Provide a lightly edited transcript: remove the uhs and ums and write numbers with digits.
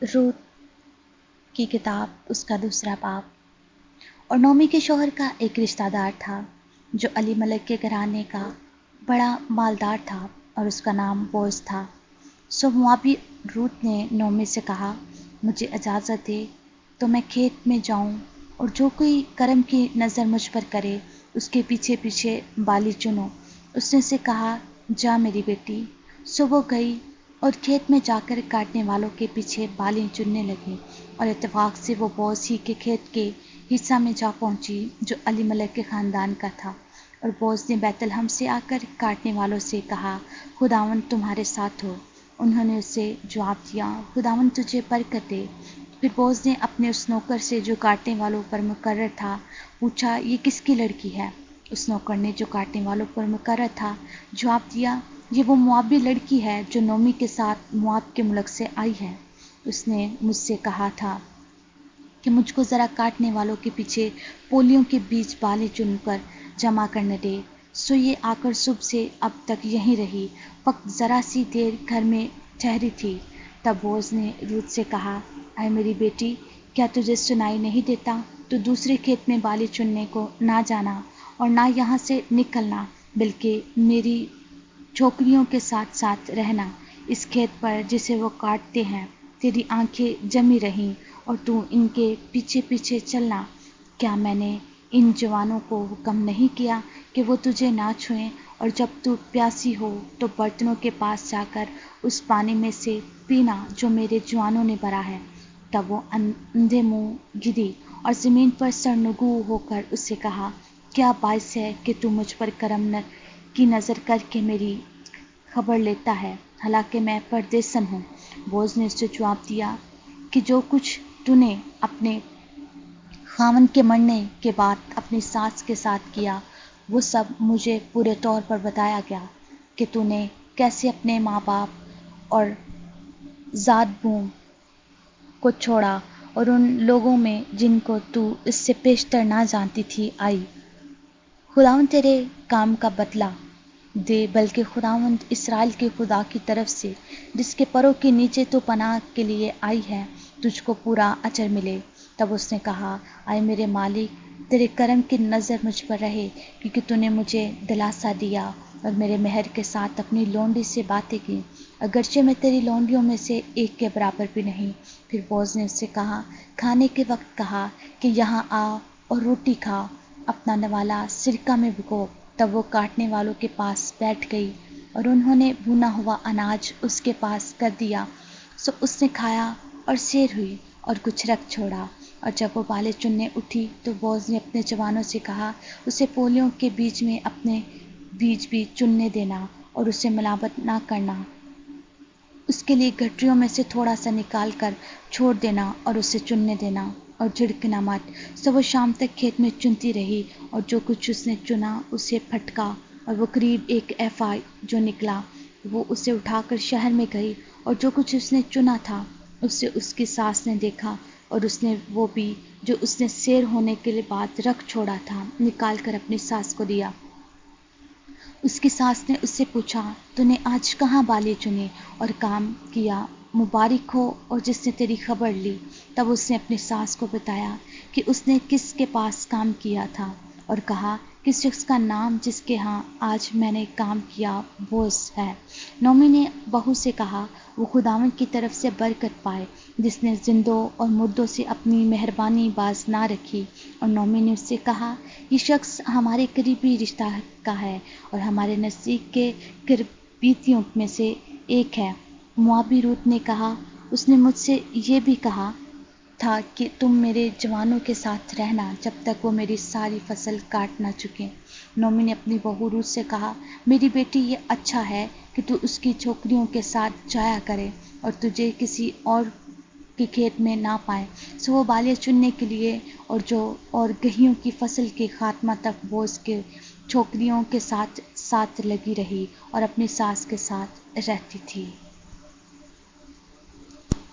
रूत की किताब उसका दूसरा बाब। और नोमी के शौहर का एक रिश्तेदार था जो अली मलिक के घराने का बड़ा मालदार था और उसका नाम बोस था। सो मुआबी रूत ने नोमी से कहा, मुझे इजाज़त दे तो मैं खेत में जाऊं और जो कोई करम की नज़र मुझ पर करे उसके पीछे पीछे बाली चुनो। उसने उसे कहा, जा मेरी बेटी। सो वो गई और खेत में जाकर काटने वालों के पीछे बाली चुनने लगी और इत्तेफाक से वो बॉस ही के खेत के हिस्सा में जा पहुंची जो अली मलिक के ख़ानदान का था। और बॉस ने बैतलहम से आकर काटने वालों से कहा, खुदावंद तुम्हारे साथ हो। उन्होंने उसे जवाब दिया, खुदावंद तुझे बरकत दे। फिर बॉस ने अपने उस नौकर से जो काटने वालों पर मुकर्रर था पूछा, ये किसकी लड़की है? उस नौकर ने जो काटने वालों पर मुकर्रर था जवाब दिया, ये वो मुआबी लड़की है जो नोमी के साथ मुआब के मुल्क से आई है। उसने मुझसे कहा था कि मुझको ज़रा काटने वालों के पीछे पोलियों के बीच बालें चुनकर जमा करने दे। सो ये आकर सुबह से अब तक यहीं रही, फक्त ज़रा सी देर घर में ठहरी थी। तब बोaz ने रूत से कहा, अय मेरी बेटी, क्या तुझे सुनाई नहीं देता? तो दूसरे खेत में बाली चुनने को ना जाना और ना यहाँ से निकलना, बल्कि मेरी छोकरियों के साथ साथ रहना। इस खेत पर जिसे वो काटते हैं तेरी आंखें जमी रहीं और तू इनके पीछे पीछे चलना। क्या मैंने इन जवानों को हुक्म नहीं किया कि वो तुझे ना छुएं? और जब तू प्यासी हो तो बर्तनों के पास जाकर उस पानी में से पीना जो मेरे जवानों ने भरा है। तब वो अंधे मुंह गिरी और ज़मीन पर सरनगू होकर उससे कहा, क्या बाइस है कि तू मुझ पर करम की नज़र करके मेरी खबर लेता है, हालांकि मैं परदेसन हूँ। बोaz ने उससे जवाब दिया कि जो कुछ तूने अपने खामन के मरने के बाद अपनी सास के साथ किया वो सब मुझे पूरे तौर पर बताया गया कि तूने कैसे अपने माँ बाप और ज़ाद बूम को छोड़ा और उन लोगों में जिनको तू इससे पेशतर ना जानती थी आई। खुदावंद तेरे काम का बदला दे, बल्कि खुदावंद इसराइल के खुदा की तरफ से जिसके परों के नीचे तो पनाह के लिए आई है, तुझको पूरा अजर मिले। तब उसने कहा, आए मेरे मालिक, तेरे करम की नज़र मुझ पर रहे, क्योंकि तूने मुझे दिलासा दिया और मेरे मेहर के साथ अपनी लौंडी से बातें की, अगरचे मैं तेरी लौंडियों में से एक के बराबर भी नहीं। फिर बोaz ने उससे कहा, खाने के वक्त कहा कि यहाँ आ और रोटी खा, अपना नवाला सिरका में भिगो। तब वो काटने वालों के पास बैठ गई और उन्होंने भुना हुआ अनाज उसके पास कर दिया। सो उसने खाया और सैर हुई और कुछ रख छोड़ा। और जब वो बालें चुनने उठी तो बोaz ने अपने जवानों से कहा, उसे पोलियों के बीच में अपने बीज भी चुनने देना और उसे मिलावट ना करना। उसके लिए गठरियों में से थोड़ा सा निकाल कर छोड़ देना और उसे चुनने देना और झिड़कना मत। सो वो शाम तक खेत में चुनती रही और जो कुछ उसने चुना उसे फटका और वो करीब एक एफा जो निकला वो उसे उठाकर शहर में गई और जो कुछ उसने चुना था उसे उसकी सास ने देखा और उसने वो भी जो उसने सैर होने के लिए बाद रख छोड़ा था निकाल कर अपनी सास को दिया। उसकी सास ने उससे पूछा, तूने आज कहाँ बाली चुनी और काम किया? मुबारक हो और जिसने तेरी खबर ली। तब उसने अपनी सास को बताया कि उसने किसके पास काम किया था और कहा, किस शख्स का नाम जिसके यहाँ आज मैंने काम किया बोaz है। नोमी ने बहू से कहा, वो खुदावंद की तरफ से बरकत पाए जिसने जिंदों और मुर्दों से अपनी मेहरबानी बाज ना रखी। और नोमी ने उससे कहा, ये शख्स हमारे करीबी रिश्ता का है और हमारे नज़दीक के करीबियों में से एक है। मुआबी रूत ने कहा, उसने मुझसे ये भी कहा था कि तुम मेरे जवानों के साथ रहना जब तक वो मेरी सारी फसल काट ना चुके। नोमी ने अपनी बहू रूत से कहा, मेरी बेटी, ये अच्छा है कि तू उसकी छोकरियों के साथ जाया करे और तुझे किसी और के खेत में ना पाए। सो वो बालियाँ चुनने के लिए और गेहूं की फसल के खात्मा तक बोaz के छोकरियों के साथ साथ लगी रही और अपनी सास के साथ रहती थी।